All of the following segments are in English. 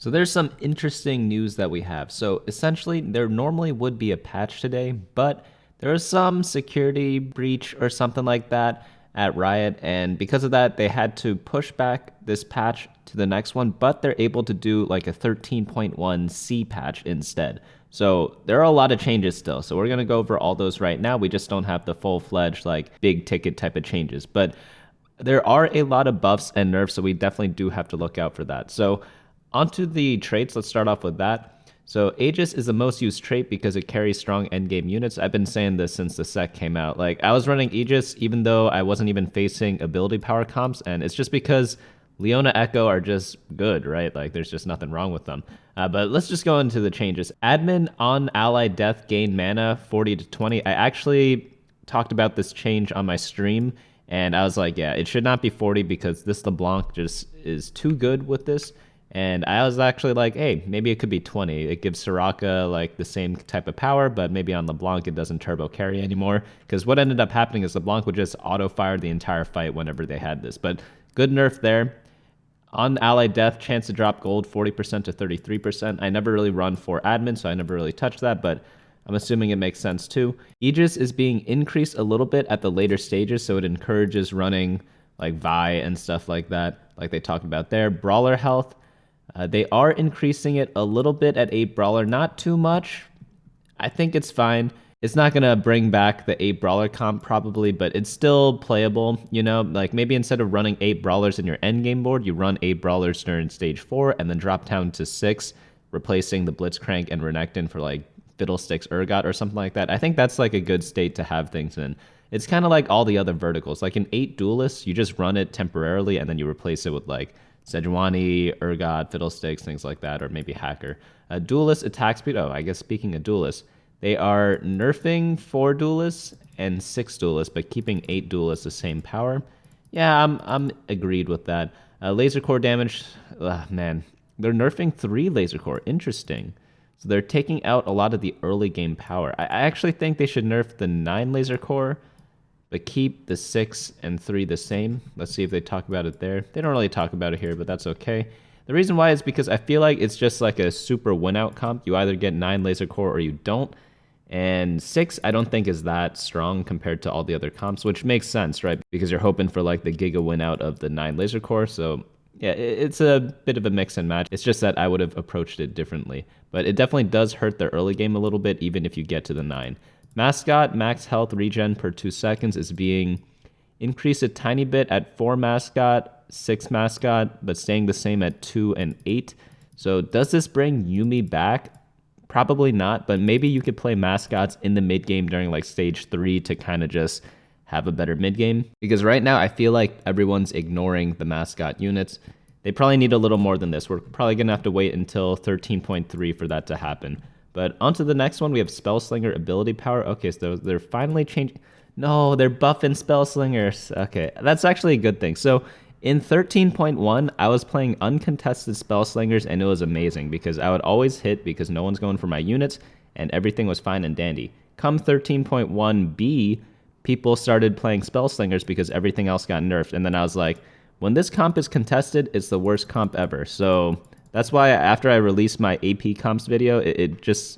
So there's some interesting news that we have. So essentially, there normally would be a patch today, but there was some security breach or something like that at Riot, and because of that, they had to push back this patch to the next one, but they're able to do like a 13.1 C patch instead. So there are a lot of changes still. So we're going to go over all those right now. We just don't have the full-fledged like big ticket type of changes, but there are a lot of buffs and nerfs, so we definitely do have to look out for that. So onto the traits, let's start off with that. So Aegis is the most used trait because it carries strong endgame units. I've been saying this since the SETT came out. Like, I was running Aegis even though I wasn't even facing ability power comps, and it's just because Leona Echo are just good, right? Like, there's just nothing wrong with them. But let's just go into the changes. Admin on ally death gain mana 40 to 20. I actually talked about this change on my stream, and I was like, yeah, it should not be 40 because this LeBlanc just is too good with this. And I was actually like, hey, maybe it could be 20. It gives Soraka like the same type of power, but maybe on LeBlanc it doesn't turbo carry anymore. Because what ended up happening is LeBlanc would just auto-fire the entire fight whenever they had this. But good nerf there. On ally death, chance to drop gold 40% to 33%. I never really run for admin, so I never really touched that, but I'm assuming it makes sense too. Aegis is being increased a little bit at the later stages, so it encourages running like Vi and stuff like that, like they talked about there. Brawler health. They are increasing it a little bit at 8 Brawler, not too much. I think it's fine. It's not going to bring back the 8 Brawler comp probably, but it's still playable, you know? Like maybe instead of running 8 Brawlers in your endgame board, you run 8 Brawlers during stage 4 and then drop down to 6, replacing the Blitzcrank and Renekton for like Fiddlesticks Urgot or something like that. I think that's like a good state to have things in. It's kind of like all the other verticals. Like in 8 Duelists, you just run it temporarily and then you replace it with like Sejuani, Urgot, Fiddlesticks, things like that, or maybe Hacker. Duelist attack speed. Oh, I guess speaking of Duelists, they are nerfing 4 Duelists and 6 Duelists, but keeping 8 Duelists the same power. Yeah, I'm agreed with that. Laser core damage. Man, they're nerfing 3 laser core. Interesting. So they're taking out a lot of the early game power. I actually think they should nerf the 9 laser core, but keep the 6 and 3 the same. Let's see if they talk about it there. They don't really talk about it here, but that's okay. The reason why is because I feel like it's just like a super win-out comp. You either get 9 laser core or you don't. And 6, I don't think is that strong compared to all the other comps, which makes sense, right? Because you're hoping for like the giga win-out of the 9 laser core. So yeah, it's a bit of a mix and match. It's just that I would have approached it differently. But it definitely does hurt the early game a little bit, even if you get to the 9. Mascot, max health regen per 2 seconds is being increased a tiny bit at 4 mascot, 6 mascot, but staying the same at 2 and 8. So does this bring Yuumi back? Probably not, but maybe you could play mascots in the mid game during like stage 3 to kind of just have a better mid game. Because right now I feel like everyone's ignoring the mascot units. They probably need a little more than this. We're probably gonna have to wait until 13.3 for that to happen. But onto the next one, we have Spellslinger ability power. Okay, so they're finally changing. No, they're buffing Spellslingers. Okay, that's actually a good thing. So in 13.1, I was playing uncontested Spellslingers, and it was amazing because I would always hit because no one's going for my units, and everything was fine and dandy. Come 13.1b, people started playing Spellslingers because everything else got nerfed, and then I was like, when this comp is contested, it's the worst comp ever. So that's why after I released my AP comps video,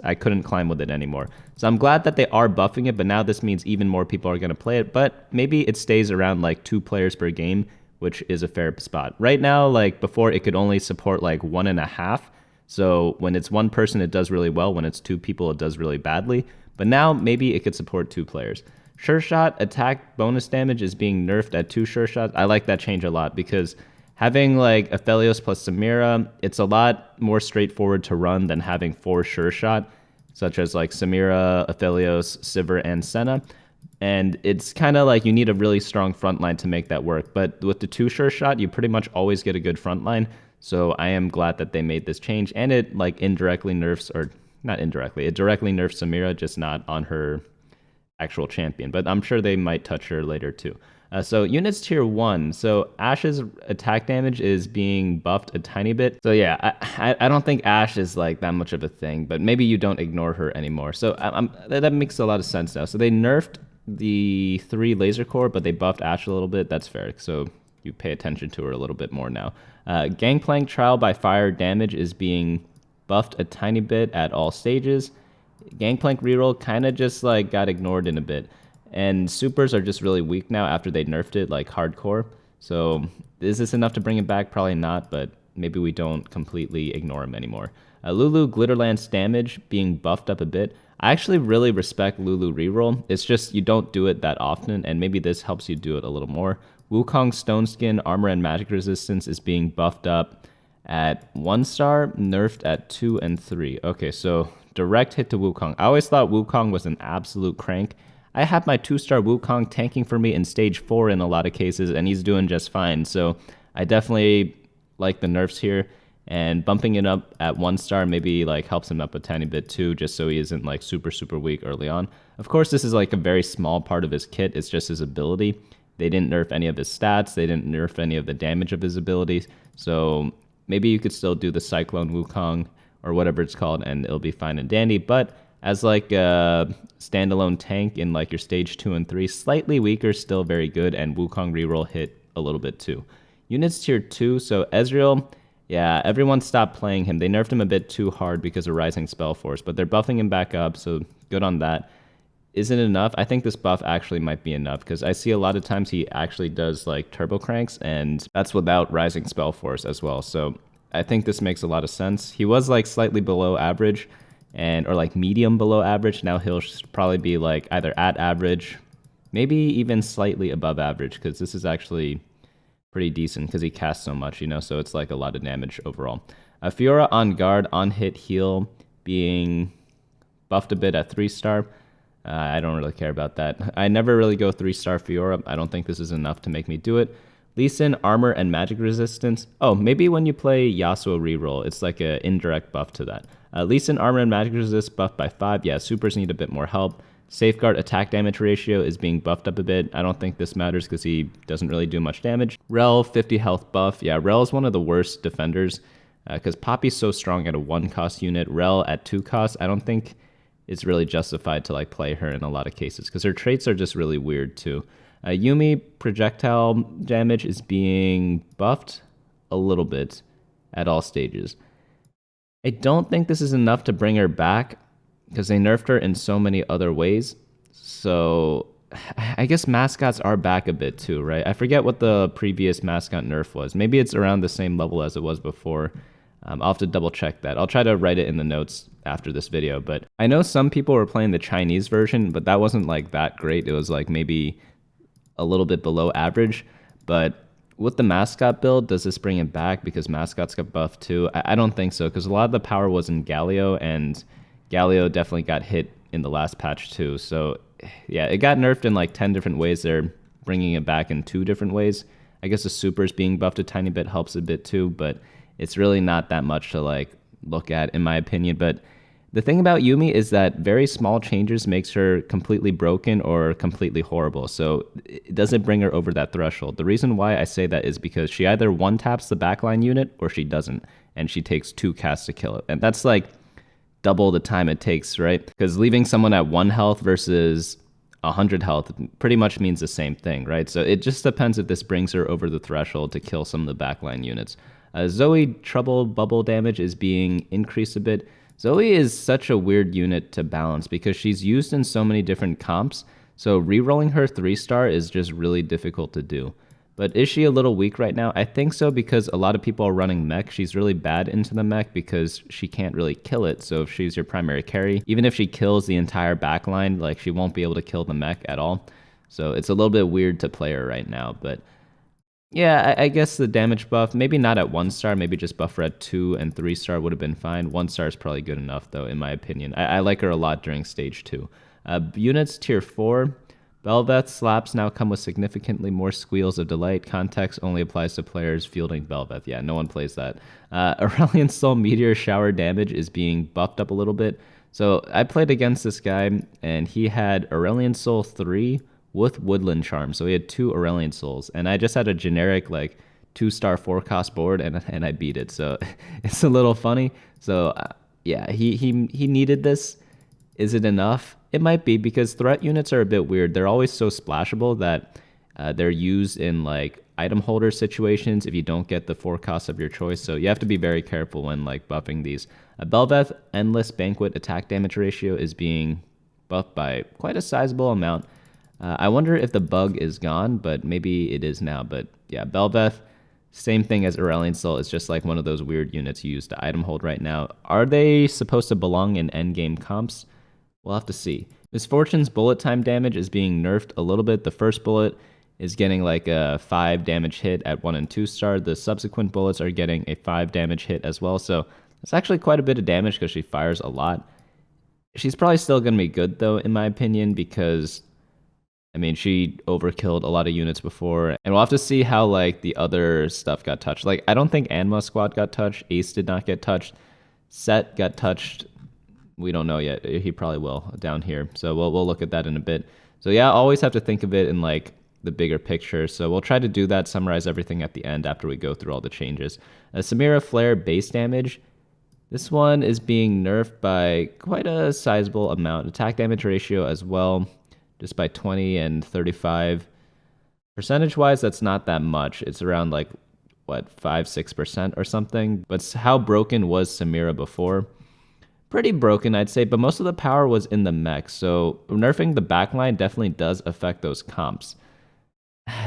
I couldn't climb with it anymore. So I'm glad that they are buffing it, but now this means even more people are going to play it. But maybe it stays around like 2 players per game, which is a fair spot. Right now, like before, it could only support like 1.5. So when it's 1 person, it does really well. When it's 2 people, it does really badly. But now maybe it could support 2 players. Sure shot attack bonus damage is being nerfed at 2 sure shots. I like that change a lot because having like Aphelios plus Samira, it's a lot more straightforward to run than having 4 sure shot, such as like Samira, Aphelios, Sivir, and Senna. And it's kind of like you need a really strong front line to make that work. But with the 2 sure shot, you pretty much always get a good front line. So I am glad that they made this change. And it like indirectly nerfs, or not indirectly, it directly nerfs Samira, just not on her actual champion. But I'm sure they might touch her later too. So units tier 1. So Ashe's attack damage is being buffed a tiny bit. So yeah, I don't think Ashe is like that much of a thing, but maybe you don't ignore her anymore. So that makes a lot of sense now. So they nerfed the 3 laser core, but they buffed Ashe a little bit. That's fair. So you pay attention to her a little bit more now. Gangplank Trial by Fire damage is being buffed a tiny bit at all stages. Gangplank reroll kind of just like got ignored in a bit. And supers are just really weak now after they nerfed it like hardcore. So is this enough to bring it back? Probably not, but maybe we don't completely ignore him anymore. Lulu Glitterlance damage being buffed up a bit. I actually really respect Lulu reroll. It's just you don't do it that often, and maybe this helps you do it a little more. Wukong Stone Skin armor and magic resistance is being buffed up at 1 star, nerfed at 2 and 3. Okay, so direct hit to Wukong. I always thought Wukong was an absolute crank. I have my 2-star Wukong tanking for me in stage 4 in a lot of cases, and he's doing just fine. So I definitely like the nerfs here, and bumping it up at 1 star maybe like helps him up a tiny bit too, just so he isn't like super weak early on. Of course, this is like a very small part of his kit. It's just his ability. They didn't nerf any of his stats. They didn't nerf any of the damage of his abilities. So maybe you could still do the Cyclone Wukong or whatever it's called, and it'll be fine and dandy. But as like a standalone tank in like your stage 2 and 3, slightly weaker, still very good, and Wukong reroll hit a little bit too. Units tier 2, so Ezreal, yeah, everyone stopped playing him. They nerfed him a bit too hard because of Rising Spell Force, but they're buffing him back up, so good on that. Is it enough? I think this buff actually might be enough, because I see a lot of times he actually does like turbo cranks, and that's without Rising Spell Force as well, so I think this makes a lot of sense. He was like slightly below average, or like medium below average. Now he'll probably be like either at average, maybe even slightly above average, because this is actually pretty decent because he casts so much, you know, so it's like a lot of damage overall. Fiora on guard, on hit heal being buffed a bit at 3 star. I don't really care about that. I never really go 3-star Fiora. I don't think this is enough to make me do it. Lee Sin, armor and magic resistance. Oh, maybe when you play Yasuo reroll, it's like an indirect buff to that. Lee Sin, armor and magic resist buffed by 5. Yeah, supers need a bit more help. Safeguard attack damage ratio is being buffed up a bit. I don't think this matters because he doesn't really do much damage. Rel, 50 health buff. Yeah, Rel is one of the worst defenders because Poppy's so strong at a 1-cost unit. Rel at 2 costs, I don't think it's really justified to like play her in a lot of cases because her traits are just really weird too. Yuumi projectile damage is being buffed a little bit at all stages. I don't think this is enough to bring her back because they nerfed her in so many other ways. So I guess mascots are back a bit too, right? I forget what the previous mascot nerf was. Maybe it's around the same level as it was before. I'll have to double check that. I'll try to write it in the notes after this video, but I know some people were playing the Chinese version, but that wasn't like that great. It was like maybe a little bit below average, but with the mascot build, does this bring it back because mascots got buffed too? I don't think so, because a lot of the power was in Galio, and Galio definitely got hit in the last patch too. So yeah, it got nerfed in like 10 different ways. They're bringing it back in 2 different ways. I guess the supers being buffed a tiny bit helps a bit too, but it's really not that much to like look at in my opinion. But the thing about Yuumi is that very small changes makes her completely broken or completely horrible. So it doesn't bring her over that threshold. The reason why I say that is because she either one-taps the backline unit or she doesn't, and she takes 2 casts to kill it. And that's like double the time it takes, right? Because leaving someone at 1 health versus 100 health pretty much means the same thing, right? So it just depends if this brings her over the threshold to kill some of the backline units. Zoe trouble bubble damage is being increased a bit. Zoe is such a weird unit to balance because she's used in so many different comps, so rerolling her 3-star is just really difficult to do. But is she a little weak right now? I think so, because a lot of people are running mech. She's really bad into the mech because she can't really kill it. So if she's your primary carry, even if she kills the entire backline, like she won't be able to kill the mech at all. So it's a little bit weird to play her right now. But yeah, I guess the damage buff, maybe not at 1-star, maybe just buff her at 2 and 3-star would have been fine. 1-star is probably good enough though, in my opinion. I like her a lot during stage 2. Units tier 4. Bel'Veth slaps now come with significantly more squeals of delight. Context only applies to players fielding Bel'Veth. Yeah, no one plays that. Aurelion Soul Meteor shower damage is being buffed up a little bit. So I played against this guy, and he had Aurelion Soul 3 with Woodland Charm. So he had 2 Aurelion Souls, and I just had a generic like 2-star 4-cost board, and I beat it. So it's a little funny. So yeah, he needed this. Is it enough? It might be, because threat units are a bit weird. They're always so splashable that they're used in like item holder situations if you don't get the 4 costs of your choice. So you have to be very careful when like buffing these. Belveth Endless Banquet attack damage ratio is being buffed by quite a sizable amount. I wonder if the bug is gone, but maybe it is now. But yeah, Belveth, same thing as Aurelion Soul. It's just like one of those weird units you use to item hold right now. Are they supposed to belong in endgame comps? We'll have to see. Misfortune's bullet time damage is being nerfed a little bit. The first bullet is getting like a 5 damage hit at 1 and 2 star. The subsequent bullets are getting a 5 damage hit as well. So it's actually quite a bit of damage because she fires a lot. She's probably still going to be good though, in my opinion, because I mean, she overkilled a lot of units before, and we'll have to see how, like, the other stuff got touched. Like, I don't think Anma Squad got touched. Ace did not get touched. SETT got touched. We don't know yet. He probably will down here. So we'll look at that in a bit. So yeah, always have to think of it in, like, the bigger picture. So we'll try to do that, summarize everything at the end after we go through all the changes. Samira Flare base damage. This one is being nerfed by quite a sizable amount. Attack damage ratio as well. Just by 20 and 35. Percentage-wise, that's not that much. It's around like, what, 5-6% or something. But how broken was Samira before? Pretty broken, I'd say, but most of the power was in the mech. So nerfing the backline definitely does affect those comps.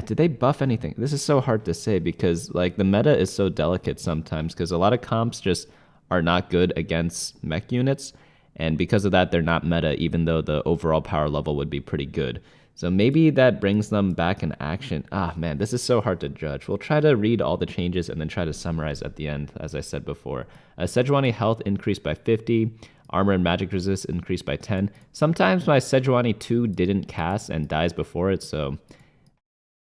Did they buff anything? This is so hard to say because like the meta is so delicate sometimes because a lot of comps just are not good against mech units. And because of that, they're not meta, even though the overall power level would be pretty good. So maybe that brings them back in action. Ah, man, this is so hard to judge. We'll try to read all the changes and then try to summarize at the end, as I said before. Sejuani health increased by 50. Armor and magic resist increased by 10. Sometimes my Sejuani 2 didn't cast and dies before it, so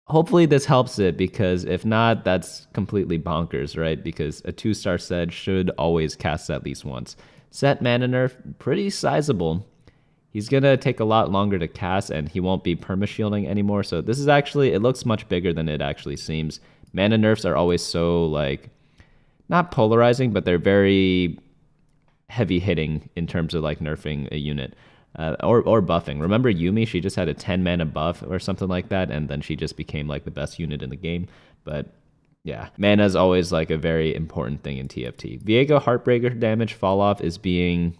hopefully this helps it, because if not, that's completely bonkers, right? Because a 2-star Sej should always cast at least once. SETT mana nerf, pretty sizable. He's going to take a lot longer to cast, and he won't be perma-shielding anymore. So this is actually, it looks much bigger than it actually seems. Mana nerfs are always so, like, not polarizing, but they're very heavy-hitting in terms of, like, nerfing a unit. Or buffing. Remember Yuumi? She just had a 10 mana buff or something like that, and then she just became, like, the best unit in the game. But yeah, mana is always like a very important thing in TFT. Viego Heartbreaker damage fall off is being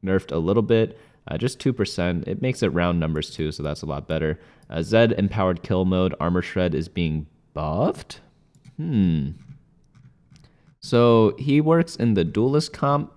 nerfed a little bit, just 2%. It makes it round numbers too, so that's a lot better. Zed Empowered Kill Mode Armor Shred is being buffed. So he works in the Duelist comp,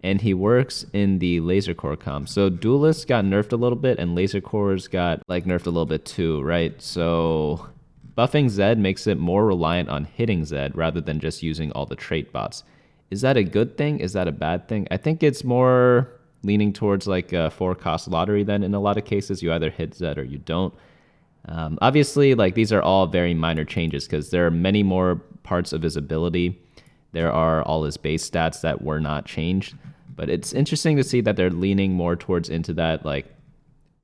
and he works in the Laser Core comp. So Duelist got nerfed a little bit, and Laser Cores got like nerfed a little bit too, right? So buffing Zed makes it more reliant on hitting Zed rather than just using all the trait bots. Is that a good thing? Is that a bad thing? I think it's more leaning towards like a 4-cost lottery then in a lot of cases. You either hit Zed or you don't. Obviously, like these are all very minor changes because there are many more parts of his ability. There are all his base stats that were not changed. But it's interesting to see that they're leaning more towards into that, like,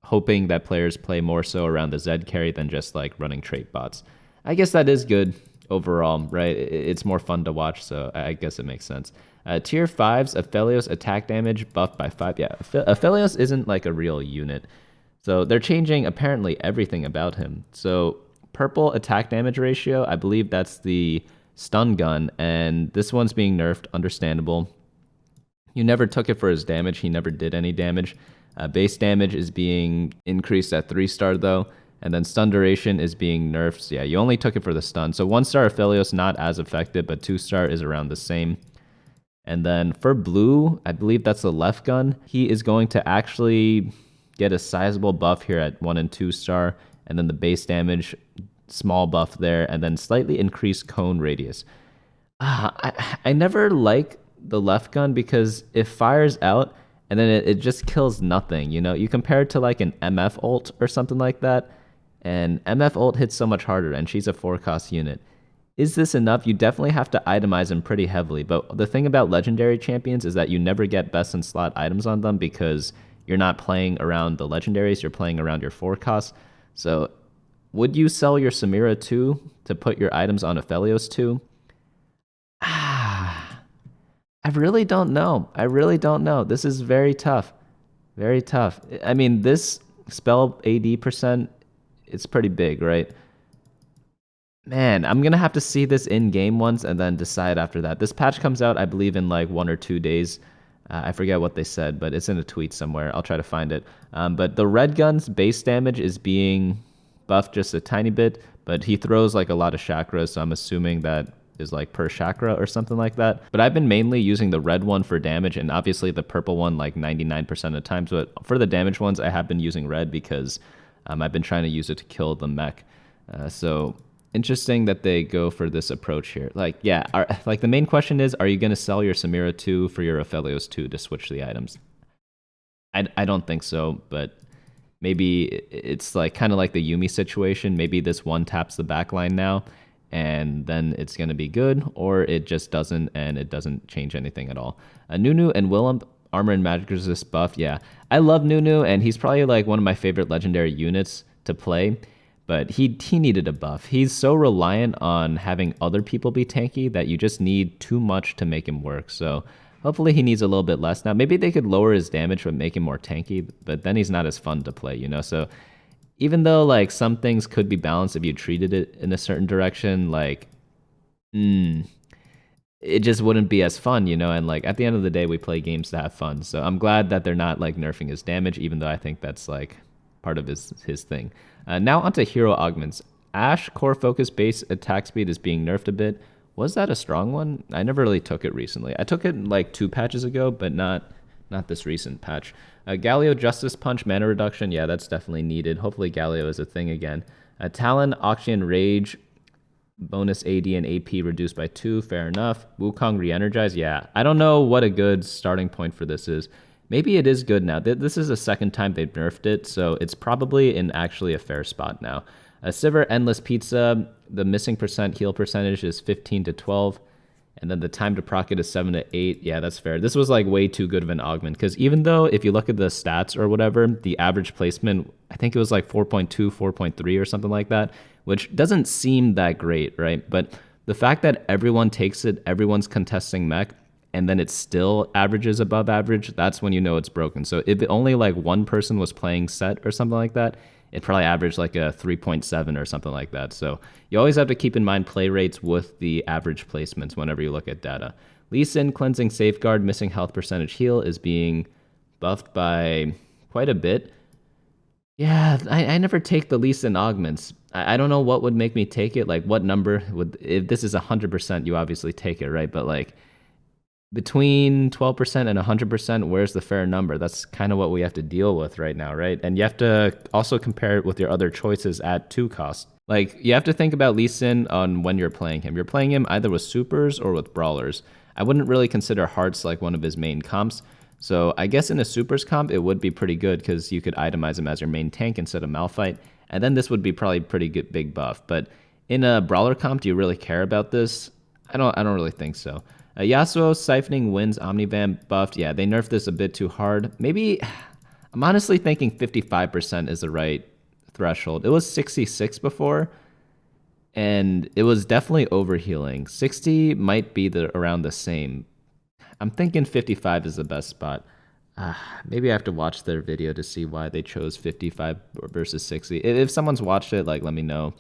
hoping that players play more so around the Zed carry than just like running trait bots. I guess that is good overall, right? It's more fun to watch, so I guess it makes sense. Tier 5's Aphelios attack damage buffed by 5. Yeah, Aphelios isn't like a real unit. So they're changing apparently everything about him. So purple attack damage ratio, I believe that's the stun gun, and this one's being nerfed, understandable. You never took it for his damage, he never did any damage. Base damage is being increased at 3-star though, and then stun duration is being nerfed. So yeah, you only took it for the stun. So 1-star Aphelios not as effective, but 2-star is around the same. And then for blue, I believe that's the left gun. He is going to actually get a sizable buff here at 1 and 2-star, and then the base damage, small buff there, and then slightly increased cone radius. I never like the left gun because it fires out and then it just kills nothing, you know? You compare it to like an MF ult or something like that, and MF ult hits so much harder, and she's a 4-cost unit. Is this enough? You definitely have to itemize them pretty heavily, but the thing about legendary champions is that you never get best in slot items on them because you're not playing around the legendaries, you're playing around your 4-costs. So would you sell your Samira 2 to put your items on Aphelios 2? I really don't know. I really don't know. This is very tough. Very tough. I mean, this spell AD %, it's pretty big, right? Man, I'm gonna have to see this in game once and then decide after that. This patch comes out, I believe, in like 1 or 2 days. I forget what they said, but it's in a tweet somewhere. I'll try to find it. But the red gun's base damage is being buffed just a tiny bit, but he throws like a lot of chakras, so I'm assuming that is like per chakra or something like that. But I've been mainly using the red one for damage, and obviously the purple one like 99% of the times. But for the damage ones, I have been using red because I've been trying to use it to kill the mech. So interesting that they go for this approach here. Like, yeah, like the main question is, are you going to sell your Samira 2 for your Aphelios 2 to switch the items? I don't think so, but maybe it's like kind of like the Yumi situation. Maybe this one taps the backline now, and then it's going to be good, or it just doesn't, and it doesn't change anything at all. Nunu and Willem, armor and magic resist buff. Yeah, I love Nunu, and he's probably like one of my favorite legendary units to play. But he needed a buff. He's so reliant on having other people be tanky that you just need too much to make him work. So hopefully he needs a little bit less. Now, maybe they could lower his damage but make him more tanky, but then he's not as fun to play, you know? So even though like some things could be balanced if you treated it in a certain direction, like, it just wouldn't be as fun, you know? And like at the end of the day, we play games to have fun. So I'm glad that they're not like nerfing his damage, even though I think that's like part of his thing. Now onto hero augments. Ashe core focus base attack speed is being nerfed a bit. Was that a strong one? I never really took it recently. I took it like 2 patches ago, but not this recent patch. Galio Justice Punch mana reduction. Yeah, that's definitely needed. Hopefully Galio is a thing again. Talon Auction Rage bonus AD and AP reduced by 2. Fair enough. Wukong re-energize. Yeah, I don't know what a good starting point for this is. Maybe it is good now. This is the second time they've nerfed it, so it's probably in actually a fair spot now. Sivir Endless Pizza, the missing heal percentage is 15 to 12, and then the time to proc it is 7 to 8. Yeah, that's fair. This was like way too good of an augment, because even though if you look at the stats or whatever, the average placement, I think it was like 4.2, 4.3 or something like that, which doesn't seem that great, right? But the fact that everyone takes it, everyone's contesting mech, and then it still averages above average, that's when you know it's broken. So if only like one person was playing SETT or something like that, it probably averaged like a 3.7 or something like that. So you always have to keep in mind play rates with the average placements whenever you look at data. Lee Sin Cleansing Safeguard missing health percentage heal is being buffed by quite a bit. Yeah, I never take the Lee Sin augments. I don't know what would make me take it. Like what number would, if this is 100%, you obviously take it, right? But like, between 12% and 100%, where's the fair number? That's kind of what we have to deal with right now, right? And you have to also compare it with your other choices at 2 cost. Like, you have to think about Lee Sin on when you're playing him. You're playing him either with supers or with brawlers. I wouldn't really consider hearts like one of his main comps. So I guess in a supers comp, it would be pretty good because you could itemize him as your main tank instead of Malphite. And then this would be probably pretty good big buff. But in a brawler comp, do you really care about this? I don't really think so. Yasuo Siphoning Winds Omnivan buffed. Yeah, they nerfed this a bit too hard. Maybe, I'm honestly thinking 55% is the right threshold. It was 66 before, and it was definitely overhealing. 60 might be around the same. I'm thinking 55 is the best spot. Maybe I have to watch their video to see why they chose 55 versus 60. If someone's watched it, like, let me know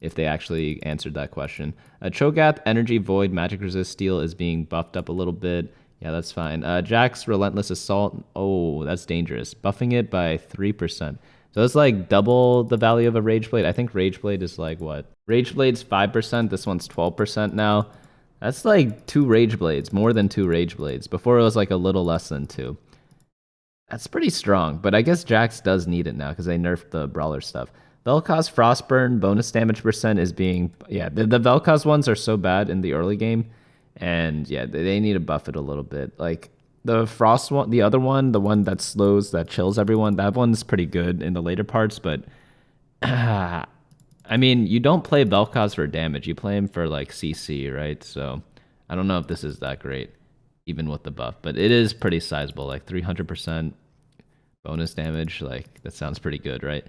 if they actually answered that question. Cho'Gath, Energy, Void, Magic Resist, Steel is being buffed up a little bit. Yeah, that's fine. Jack's Relentless Assault. Oh, that's dangerous. Buffing it by 3%. So it's like double the value of a Rage Blade. I think Rage Blade is like what? Rage Blade's 5%. This one's 12% now. That's like 2 Rage Blades, more than 2 Rage Blades. Before it was like a little less than 2. That's pretty strong, but I guess Jax does need it now because they nerfed the Brawler stuff. Vel'Koz Frostburn bonus damage percent is being, yeah, the Vel'Koz ones are so bad in the early game, and yeah, they need to buff it a little bit. Like the Frost one, the other one, the one that slows, that chills everyone, that one's pretty good in the later parts, but I mean, you don't play Vel'Koz for damage, you play him for like CC, right? So I don't know if this is that great, even with the buff, but it is pretty sizable, like 300%. Bonus damage, like, that sounds pretty good, right?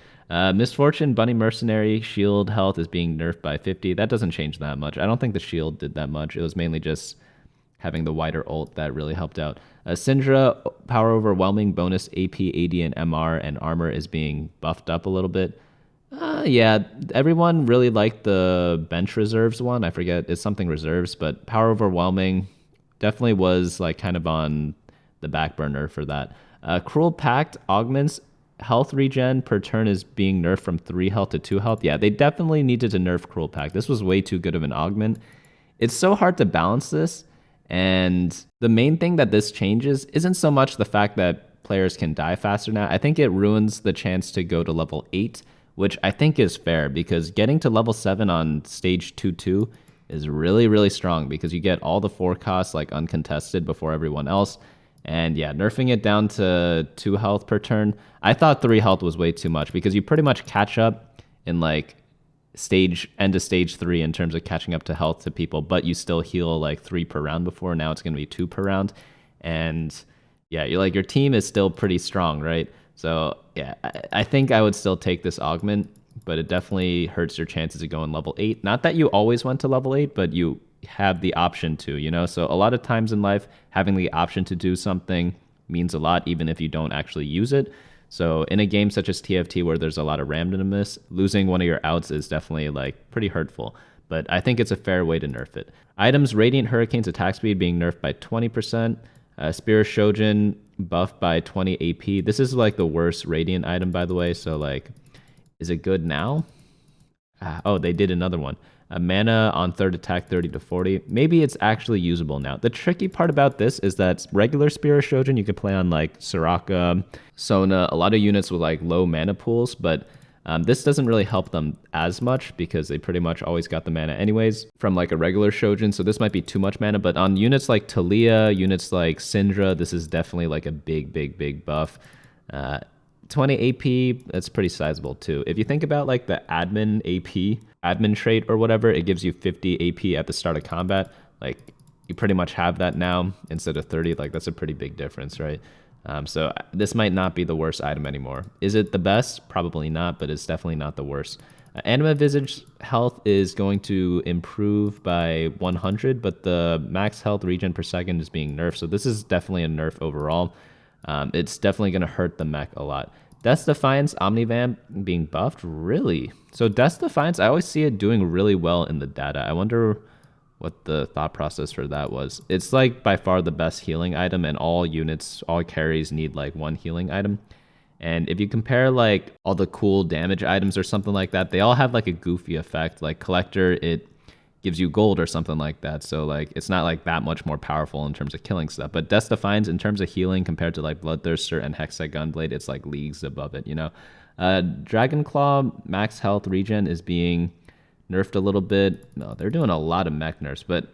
Misfortune, Bunny Mercenary, shield health is being nerfed by 50. That doesn't change that much. I don't think the shield did that much. It was mainly just having the wider ult that really helped out. Syndra, power overwhelming, bonus AP, AD, and MR, and armor is being buffed up a little bit. Yeah, everyone really liked the bench reserves one. I forget, it's something reserves, but power overwhelming definitely was like kind of on the back burner for that. Cruel Pact augments health regen per turn is being nerfed from 3 health to 2 health. Yeah, they definitely needed to nerf Cruel Pact. This was way too good of an augment. It's so hard to balance this. And the main thing that this changes isn't so much the fact that players can die faster now. I think it ruins the chance to go to level 8, which I think is fair because getting to level 7 on stage 2-2 is really, really strong because you get all the 4 costs like uncontested before everyone else. And yeah, nerfing it down to 2 health per turn. I thought 3 health was way too much because you pretty much catch up in like end of stage 3 in terms of catching up to health to people, but you still heal like 3 per round before. Now it's going to be 2 per round. And yeah, you're like your team is still pretty strong, right? So yeah, I think I would still take this augment, but it definitely hurts your chances of going level 8. Not that you always went to level 8, but you have the option to, you know? So a lot of times in life, having the option to do something means a lot, even if you don't actually use it. So in a game such as TFT where there's a lot of randomness, losing one of your outs is definitely like pretty hurtful. But I think it's a fair way to nerf it. Items, Radiant Hurricane's attack speed being nerfed by 20%. Spear Shojin buffed by 20 AP. This is like the worst Radiant item, by the way. So like, is it good now? Oh, they did another one. Mana on third attack 30 to 40. Maybe it's actually usable now. The tricky part about this is that regular Spear Shojin you can play on like Soraka, Sona, a lot of units with like low mana pools, but this doesn't really help them as much because they pretty much always got the mana anyways from like a regular Shojin, so this might be too much mana, but on units like Talia, units like Syndra, this is definitely like a big buff. 20 AP, that's pretty sizable too. If you think about like the admin AP, admin trait or whatever, it gives you 50 AP at the start of combat. Like you pretty much have that now instead of 30. Like that's a pretty big difference, right? So this might not be the worst item anymore. Is it the best? Probably not, but it's definitely not the worst. Anima Visage health is going to improve by 100, but the max health regen per second is being nerfed. So this is definitely a nerf overall. It's definitely going to hurt the mech a lot. Death's Defiance Omnivamp being buffed? Really? So Death's Defiance, I always see it doing really well in the data. I wonder what the thought process for that was. It's like by far the best healing item, and all units, all carries need like one healing item. And if you compare like all the cool damage items or something like that, they all have like a goofy effect. Like Collector, it gives you gold or something like that. So like it's not like that much more powerful in terms of killing stuff. But Death Defiance in terms of healing compared to like Bloodthirster and Hexa Gunblade, it's like leagues above it, you know? Dragonclaw max health regen is being nerfed a little bit. No, they're doing a lot of mech nerfs, but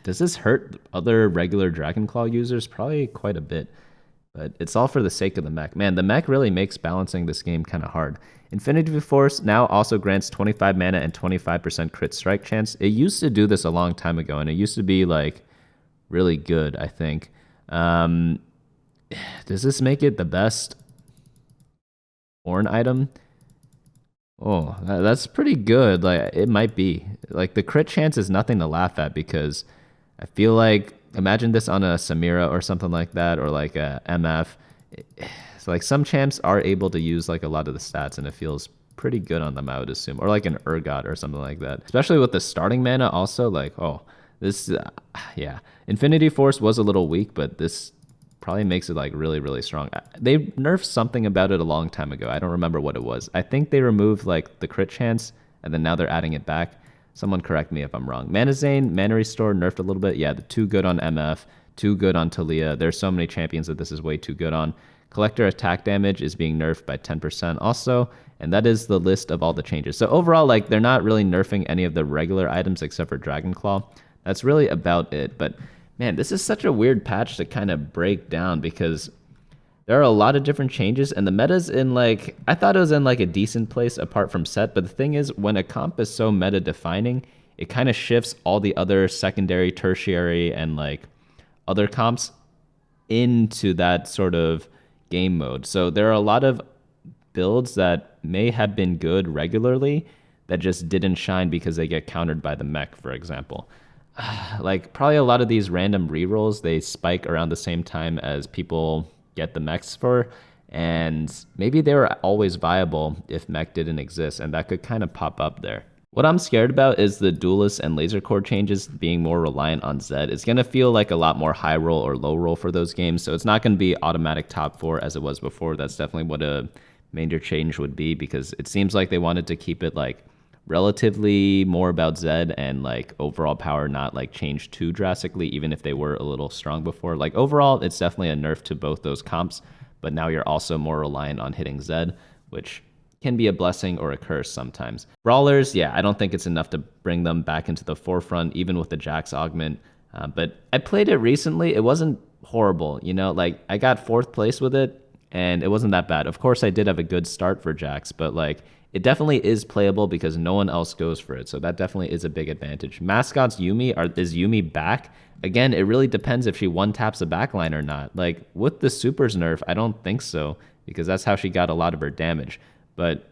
does this hurt other regular Dragonclaw users? Probably quite a bit. But it's all for the sake of the mech. Man, the mech really makes balancing this game kind of hard. Infinity Force now also grants 25 mana and 25% crit strike chance. It used to do this a long time ago, and it used to be like really good, I think. Does this make it the best Ornn item? Oh, that's pretty good. Like it might be. Like the crit chance is nothing to laugh at because I feel like imagine this on a Samira or something like that, or like a MF. It's like some champs are able to use like a lot of the stats, and it feels pretty good on them, I would assume, or like an Urgot or something like that. Especially with the starting mana, also like this, yeah. Infinity Force was a little weak, but this probably makes it like really strong. They nerfed something about it a long time ago. I don't remember what it was. I think they removed like the crit chance, and then now they're adding it back. Someone correct me if I'm wrong. Mana Zane, Mana Restore nerfed a little bit. Yeah, the too good on MF, too good on Talia. There's so many champions that this is way too good on. Collector attack damage is being nerfed by 10% also, and that is the list of all the changes. So overall, like they're not really nerfing any of the regular items except for Dragonclaw. That's really about it. But man, this is such a weird patch to kind of break down because there are a lot of different changes, and the meta's in like, I thought it was in like a decent place apart from SETT, but the thing is, when a comp is so meta defining, it kind of shifts all the other secondary, tertiary, and like other comps into that sort of game mode. So there are a lot of builds that may have been good regularly that just didn't shine because they get countered by the mech, for example. Like probably a lot of these random rerolls, they spike around the same time as people get the mechs for, and maybe they were always viable if mech didn't exist, and that could kind of pop up there. What I'm scared about is the duelist and laser core changes being more reliant on Zed. It's going to feel like a lot more high roll or low roll for those games, so it's not going to be automatic top 4 as it was before. That's definitely what a major change would be, because it seems like they wanted to keep it like relatively more about Zed and like overall power not like change too drastically, even if they were a little strong before. Like overall, it's definitely a nerf to both those comps, but now you're also more reliant on hitting Zed, which can be a blessing or a curse sometimes. Brawlers, yeah, I don't think it's enough to bring them back into the forefront, even with the Jax augment. But I played it recently. It wasn't horrible, you know, like I got 4th place with it and it wasn't that bad. Of course, I did have a good start for Jax, but like it definitely is playable because no one else goes for it. So that definitely is a big advantage. Mascot's Yuumi, is Yuumi back? Again, it really depends if she one-taps a backline or not. Like with the supers nerf, I don't think so, because that's how she got a lot of her damage. But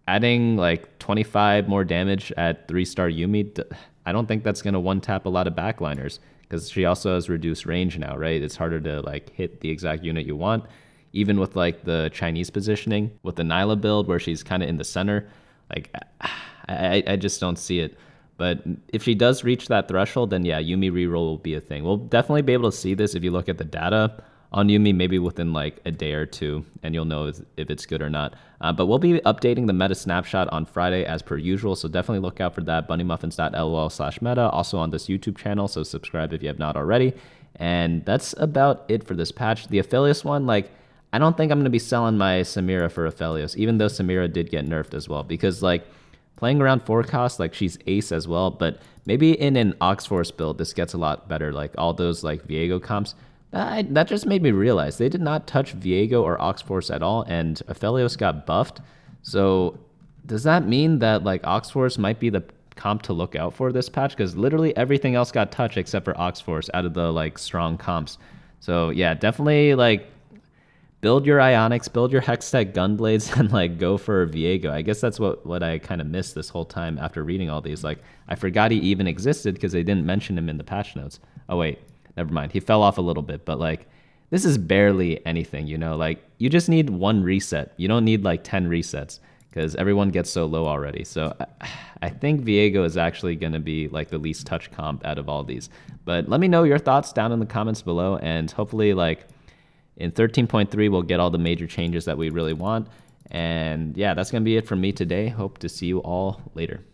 adding like 25 more damage at 3-star Yuumi, I don't think that's going to one-tap a lot of backliners, because she also has reduced range now, right? It's harder to like hit the exact unit you want. Even with like the Chinese positioning, with the Nyla build where she's kind of in the center, like I just don't see it. But if she does reach that threshold, then yeah, Yuumi reroll will be a thing. We'll definitely be able to see this if you look at the data on Yuumi maybe within like a day or two, and you'll know if it's good or not. But we'll be updating the meta snapshot on Friday as per usual, so definitely look out for that. BunnyMuffins.lol/meta, also on this YouTube channel, so subscribe if you have not already. And that's about it for this patch. The Aphelios one, like, I don't think I'm going to be selling my Samira for Aphelios, even though Samira did get nerfed as well, because like playing around 4 cost, like she's ace as well, but maybe in an Oxforce build, this gets a lot better. Like all those like Viego comps, that just made me realize they did not touch Viego or Oxforce at all, and Aphelios got buffed. So does that mean that like Oxforce might be the comp to look out for this patch? Because literally everything else got touched except for Oxforce out of the like strong comps. So yeah, definitely like build your Ionics, build your Hextech Gunblades, and like go for Viego. I guess that's what I kind of missed this whole time after reading all these. Like I forgot he even existed because they didn't mention him in the patch notes. Oh wait, never mind. He fell off a little bit, but like this is barely anything, you know? Like you just need 1 reset. You don't need like 10 resets because everyone gets so low already. So I think Viego is actually going to be like the least touch comp out of all these. But let me know your thoughts down in the comments below, and hopefully like in 13.3, we'll get all the major changes that we really want. And yeah, that's going to be it from me today. Hope to see you all later.